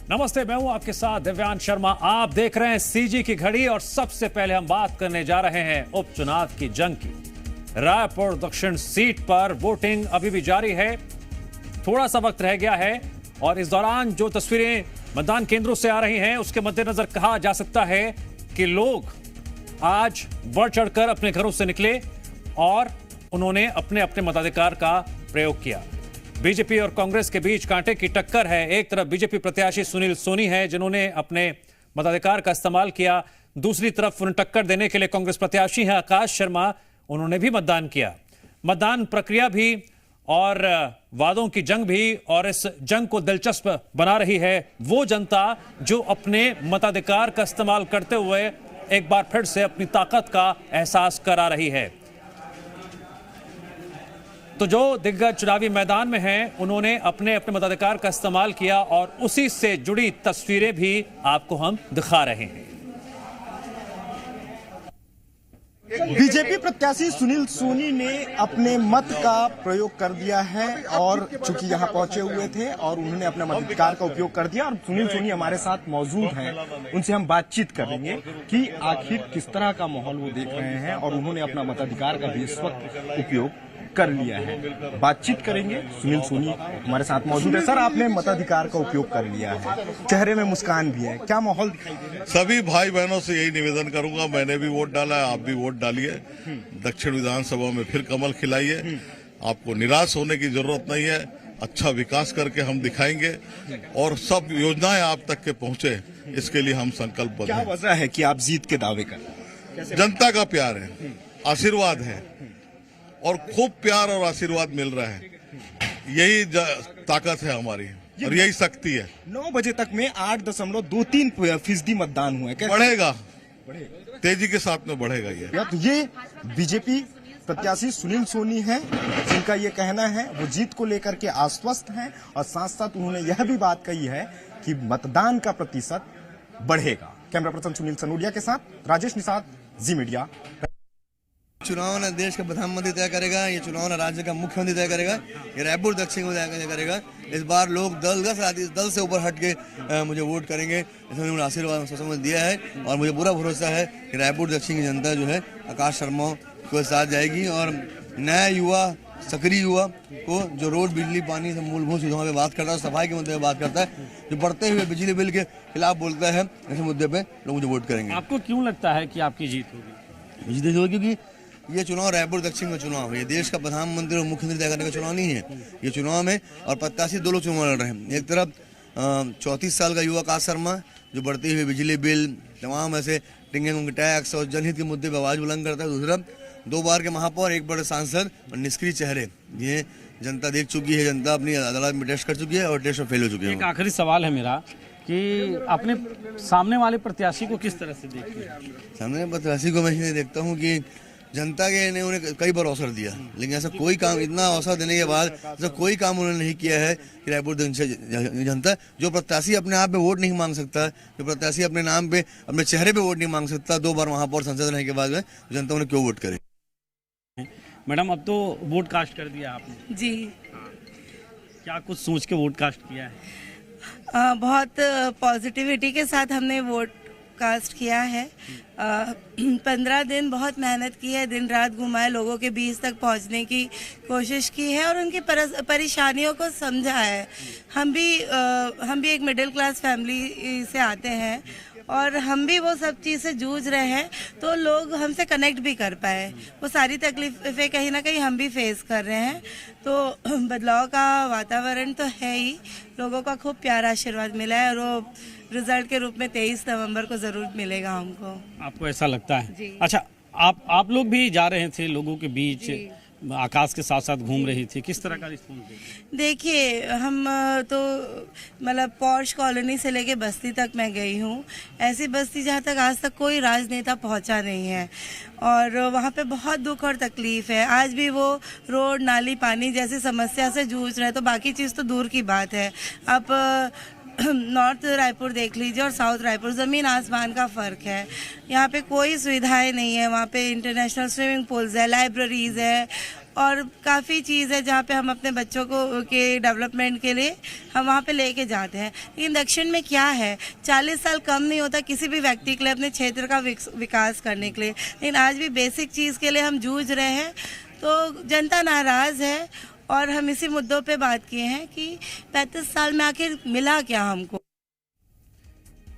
नमस्ते, मैं हूं आपके साथ दिव्यांश शर्मा। आप देख रहे हैं सीजी की घड़ी और सबसे पहले हम बात करने जा रहे हैं उपचुनाव की जंग की। रायपुर दक्षिण सीट पर वोटिंग अभी भी जारी है, थोड़ा सा वक्त रह गया है और इस दौरान जो तस्वीरें मतदान केंद्रों से आ रही हैं उसके मद्देनजर कहा जा सकता है कि लोग आज बढ़ चढ़कर अपने घरों से निकले और उन्होंने अपने अपने मताधिकार का प्रयोग किया। बीजेपी और कांग्रेस के बीच कांटे की टक्कर है। एक तरफ बीजेपी प्रत्याशी सुनील सोनी है जिन्होंने अपने मताधिकार का इस्तेमाल किया, दूसरी तरफ उन्हें टक्कर देने के लिए कांग्रेस प्रत्याशी हैं आकाश शर्मा, उन्होंने भी मतदान किया। मतदान प्रक्रिया भी और वादों की जंग भी, और इस जंग को दिलचस्प बना रही है वो जनता जो अपने मताधिकार का इस्तेमाल करते हुए एक बार फिर से अपनी ताकत का एहसास करा रही है। तो जो दिग्गज चुनावी मैदान में हैं उन्होंने अपने अपने मताधिकार का इस्तेमाल किया और उसी से जुड़ी तस्वीरें भी आपको हम दिखा रहे हैं। बीजेपी प्रत्याशी सुनील सोनी ने अपने मत का प्रयोग कर दिया है और चूंकि यहां पहुंचे हुए थे और उन्होंने अपने मताधिकार का उपयोग कर दिया और सुनील सोनी हमारे साथ मौजूद हैं, उनसे हम बातचीत करेंगे कि आखिर किस तरह का माहौल वो देख रहे हैं और उन्होंने अपना मताधिकार का भी इस वक्त उपयोग कर लिया है। बातचीत करेंगे, सुनील सोनी हमारे साथ मौजूद है। सर, आपने मताधिकार का उपयोग कर लिया है, चेहरे में मुस्कान भी है, क्या माहौल दिखाई दे रहा है? सभी भाई बहनों से यही निवेदन करूंगा, मैंने भी वोट डाला है, आप भी वोट डालिए। दक्षिण विधानसभा में फिर कमल खिलाइए। आपको निराश होने की जरूरत नहीं है, अच्छा विकास करके हम दिखाएंगे और सब योजनाएं आप तक के पहुंचे, इसके लिए हम संकल्पबद्ध क्या हैं। वजह है कि आप जीत के दावे कर? जनता का प्यार है, आशीर्वाद है और खूब प्यार और आशीर्वाद मिल रहा है, यही ताकत है हमारी और यही शक्ति है। 9 बजे तक में 8.23% मतदान हुआ है। बढ़ेगा, तेजी के साथ में बढ़ेगा ये बीजेपी प्रत्याशी सुनील सोनी हैं, जिनका ये कहना है वो जीत को लेकर के आश्वस्त हैं और साथ साथ उन्होंने यह भी बात कही है कि मतदान का प्रतिशत बढ़ेगा। कैमरा पर्सन सुनील सनोडिया के साथ राजेश निषाद, जी मीडिया। चुनाव न देश का प्रधानमंत्री तय करेगा, ये चुनाव न राज्य का मुख्यमंत्री तय करेगा, ये रायपुर दक्षिण को तय करेगा। इस बार लोग दल से ऊपर हट के मुझे वोट करेंगे, इसमें उन्होंने आशीर्वाद दिया है और मुझे पूरा भरोसा है कि रायपुर दक्षिण की जनता जो है आकाश शर्मा को साथ जाएगी और नया युवा, सक्रिय युवा को जो रोड, बिजली, पानी से मूलभूत सुविधाओं पे बात करता है, सफाई के मुद्दे पे बात करता है, जो बढ़ते हुए बिजली बिल के खिलाफ बोलता है, ऐसे मुद्दे पे लोग मुझे वोट करेंगे। आपको क्यों लगता है कि आपकी जीत होगी? जीत होगी क्योंकि ये चुनाव रायपुर दक्षिण का चुनाव है, ये देश का प्रधानमंत्री और मुख्यमंत्री तय करने का चुनाव नहीं है। ये चुनाव में और प्रत्याशी दो लोग चुनाव लड़ रहे हैं। एक तरफ 34 साल का युवा आकाश शर्मा जो बढ़ती हुई बिजली बिल, तमाम ऐसे टिंगिंग टैक्स और जनहित के मुद्दे पर आवाज बुलंद करता है। दूसरा 2 बार के महापौर, 1 बड़े सांसद और निष्क्रिय चेहरे, ये जनता देख चुकी है, जनता अपनी अदालत में टेस्ट कर चुकी है और टेस्ट में फेल हो चुकी है। एक आखिरी सवाल है मेरा कि अपने सामने वाले प्रत्याशी को किस तरह से देखते हैं? सामने प्रत्याशी को मैं ये देखता हूँ कि जनता के ने उन्हें कई बार अवसर दिया, लेकिन ऐसा कोई काम, इतना अवसर देने के बाद ऐसा कोई काम उन्होंने नहीं किया है कि रायपुर जनता, जो प्रत्याशी अपने आप पे वोट नहीं मांग सकता, जो प्रत्याशी अपने नाम पे, अपने चेहरे पे वोट नहीं मांग सकता, 2 बार वहां पर सांसद रहने के बाद में जनता उन्हें क्यों वोट करे? मैडम, अब तो वोट कास्ट कर दिया आपने जी। क्या कुछ सोच के वोट कास्ट किया है? बहुत पॉजिटिविटी के साथ हमने वोट कास्ट किया है। 15 दिन बहुत मेहनत की है, दिन रात घुमाए, लोगों के बीच तक पहुंचने की कोशिश की है और उनकी परेशानियों को समझा है। हम भी एक मिडिल क्लास फैमिली से आते हैं और हम भी वो सब चीज़ से जूझ रहे हैं, तो लोग हमसे कनेक्ट भी कर पाए। वो सारी तकलीफें कहीं ना कहीं हम भी फेस कर रहे हैं, तो बदलाव का वातावरण तो है ही। लोगों का खूब प्यारा आशीर्वाद मिला है और वो रिजल्ट के रूप में 23 नवंबर को जरूर मिलेगा हमको। आपको ऐसा लगता है? जी। अच्छा, आप लोग भी जा रहे थे लोगों के बीच, आकाश के साथ साथ घूम रही थी, किस तरह का रिस्पॉन्स देखा? देखिए, हम तो मतलब पॉश कॉलोनी से लेके बस्ती तक मैं गई हूँ, ऐसी बस्ती जहाँ तक आज तक कोई राजनेता पहुँचा नहीं है और वहाँ पे बहुत दुख और तकलीफ है। आज भी वो रोड, नाली, पानी जैसी समस्या से जूझ रहे हैं, तो बाकी चीज़ तो दूर की बात है। आप नॉर्थ रायपुर देख लीजिए और साउथ रायपुर, ज़मीन आसमान का फ़र्क है। यहाँ पे कोई सुविधाएं नहीं है, वहाँ पे इंटरनेशनल स्विमिंग पूल्स है, लाइब्रेरीज है और काफ़ी चीज़ है जहाँ पे हम अपने बच्चों को के डेवलपमेंट के लिए हम वहाँ पे लेके जाते हैं। लेकिन दक्षिण में क्या है, 40 साल कम नहीं होता किसी भी व्यक्ति के लिए अपने क्षेत्र का विकास करने के लिए, लेकिन आज भी बेसिक चीज़ के लिए हम जूझ रहे हैं। तो जनता नाराज़ है और हम इसी मुद्दों पे बात किए हैं कि 35 साल में आखिर मिला क्या हमको।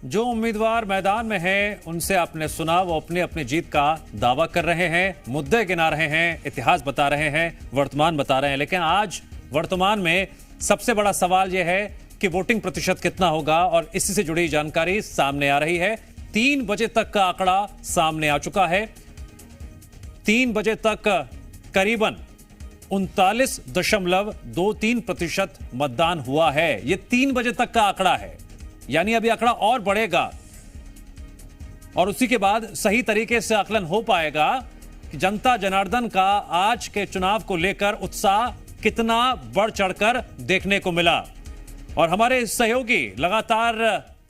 जो उम्मीदवार मैदान में हैं उनसे आपने सुना, वो अपनी अपनी जीत का दावा कर रहे हैं, मुद्दे गिना रहे हैं, इतिहास बता रहे हैं, वर्तमान बता रहे हैं। लेकिन आज वर्तमान में सबसे बड़ा सवाल यह है कि वोटिंग प्रतिशत कितना होगा और इसी से जुड़ी जानकारी सामने आ रही है। 3 बजे तक का आंकड़ा सामने आ चुका है। 3 बजे तक करीबन 39.23% मतदान हुआ है। यह 3 बजे तक का आंकड़ा है, यानी अभी आंकड़ा और बढ़ेगा और उसी के बाद सही तरीके से आकलन हो पाएगा कि जनता जनार्दन का आज के चुनाव को लेकर उत्साह कितना बढ़ चढ़कर देखने को मिला। और हमारे सहयोगी लगातार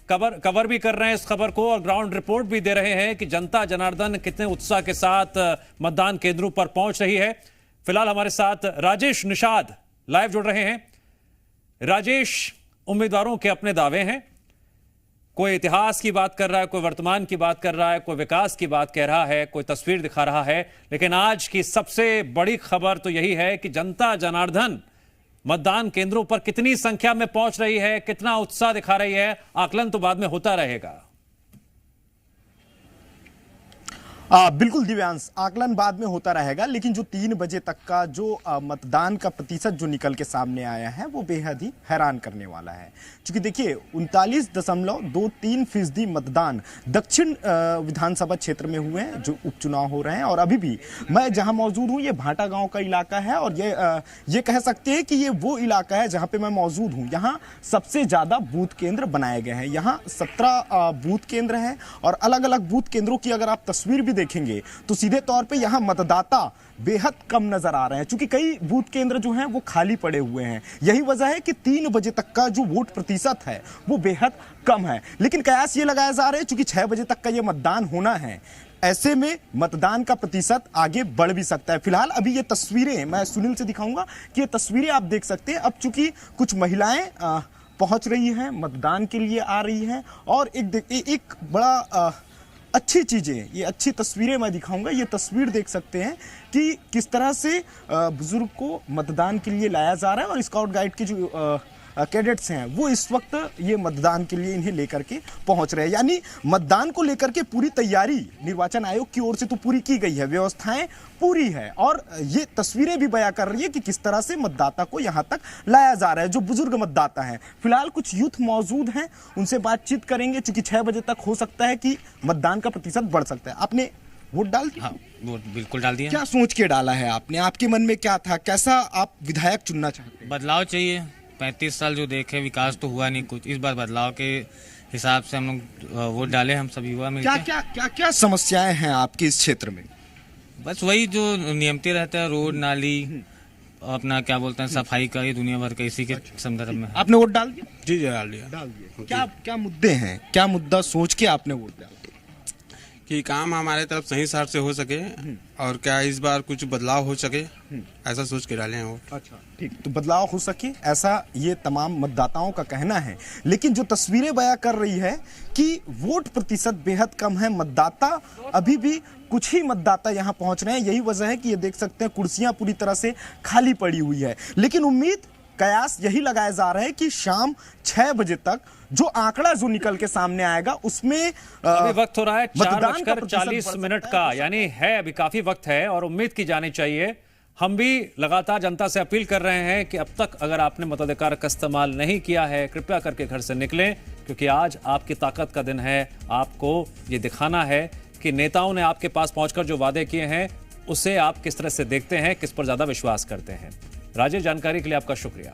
कवर भी कर रहे हैं इस खबर को और ग्राउंड रिपोर्ट भी दे रहे हैं कि जनता जनार्दन कितने उत्साह के साथ मतदान केंद्रों पर पहुंच रही है। फिलहाल हमारे साथ राजेश निषाद लाइव जुड़ रहे हैं। राजेश, उम्मीदवारों के अपने दावे हैं, कोई इतिहास की बात कर रहा है, कोई वर्तमान की बात कर रहा है, कोई विकास की बात कह रहा है, कोई तस्वीर दिखा रहा है, लेकिन आज की सबसे बड़ी खबर तो यही है कि जनता जनार्दन मतदान केंद्रों पर कितनी संख्या में पहुंच रही है, कितना उत्साह दिखा रही है। आकलन तो बाद में होता रहेगा। बिल्कुल दिव्यांश, आकलन बाद में होता रहेगा, लेकिन जो 3 बजे तक का जो मतदान का प्रतिशत जो निकल के सामने आया है वो बेहद ही हैरान करने वाला है। क्योंकि देखिए 39.23% मतदान दक्षिण विधानसभा क्षेत्र में हुए हैं जो उपचुनाव हो रहे हैं। और अभी भी मैं जहां मौजूद हूं ये भाटा गांव का इलाका है और ये कह सकते हैं कि ये वो इलाका है जहां पे मैं मौजूद हूं। यहाँ सबसे ज्यादा बूथ केंद्र बनाए गए हैं। यहाँ 17 बूथ केंद्र हैं और अलग अलग बूथ केंद्रों की अगर आप तस्वीर भी देखेंगे तो सीधे तौर पे यहां मतदाता बेहद कम नजर आ रहे हैं, क्योंकि कई बूथ केंद्र जो हैं वो खाली पड़े हुए हैं। यही वजह है कि 3 बजे तक का जो वोट प्रतिशत है वो बेहद कम है। लेकिन कयास ये लगाया जा रहा है क्योंकि 6 बजे तक का ये मतदान होना है, ऐसे में मतदान का प्रतिशत आगे बढ़ भी सकता है। फिलहाल अभी ये तस्वीरें मैं सुनील से दिखाऊंगा कि ये तस्वीरें आप देख सकते हैं। अब चूंकि कुछ महिलाएं पहुंच रही हैं, मतदान के लिए आ रही हैं और एक बड़ा अच्छी चीजें, ये अच्छी तस्वीरें मैं दिखाऊंगा। ये तस्वीर देख सकते हैं कि किस तरह से बुजुर्ग को मतदान के लिए लाया जा रहा है और स्काउट गाइड के जो कैडेट्स हैं वो इस वक्त ये मतदान के लिए इन्हें लेकर के पहुंच रहे हैं। यानी मतदान को लेकर के पूरी तैयारी निर्वाचन आयोग की ओर से तो पूरी की गई है, व्यवस्थाएं पूरी है और ये तस्वीरें भी बयां कर रही है कि किस तरह से मतदाता को यहां तक लाया जा रहा है, जो बुजुर्ग मतदाता हैं। फिलहाल कुछ यूथ मौजूद हैं, उनसे बातचीत करेंगे, चूंकि 6 बजे तक हो सकता है कि मतदान का प्रतिशत बढ़ सकता है। आपने वोट डाल दिया? हाँ, वोट बिल्कुल डाल दिया। क्या सोच के डाला है आपने? आपके मन में क्या था? कैसा आप विधायक चुनना चाहते हैं? बदलाव चाहिए। 35 साल जो देखे विकास तो हुआ नहीं कुछ। इस बार बदलाव के हिसाब से हम लोग वोट डाले, हम सब युवा मिलकर। क्या समस्याएं हैं आपके इस क्षेत्र में? बस वही जो नियमित रहता है, रोड नाली, अपना क्या बोलते हैं सफाई का, ये दुनिया भर का इसी के संदर्भ में। आपने वोट डाल दिया? जी डाल दिया। क्या मुद्दे हैं, क्या मुद्दा सोच के आपने वोट डाला? कि काम हमारे तरफ सही हिसाब से हो सके और क्या इस बार कुछ बदलाव हो सके, ऐसा सोच के डाले हैं वोट। अच्छा, ठीक, तो बदलाव हो सके ऐसा ये तमाम मतदाताओं का कहना है। लेकिन जो तस्वीरें बयां कर रही है कि वोट प्रतिशत बेहद कम है, मतदाता अभी भी कुछ ही मतदाता यहां पहुंच रहे हैं। यही वजह है कि ये देख सकते हैं कुर्सियां पूरी तरह से खाली पड़ी हुई है। लेकिन उम्मीद कयास यही लगाया जा रहा है कि शाम 6 बजे तक जो आंकड़ा जो निकल के सामने आएगा उसमें अभी वक्त हो रहा है 4:40 का, यानी है अभी काफी वक्त है और उम्मीद की जानी चाहिए। हम भी लगातार जनता से अपील कर रहे हैं कि अब तक अगर आपने मताधिकार का इस्तेमाल नहीं किया है, कृपया करके घर से निकलें, क्योंकि आज आपकी ताकत का दिन है। आपको ये दिखाना है कि नेताओं ने आपके पास पहुंचकर जो वादे किए हैं उसे आप किस तरह से देखते हैं, किस पर ज्यादा विश्वास करते हैं। राजेश, जानकारी के लिए आपका शुक्रिया।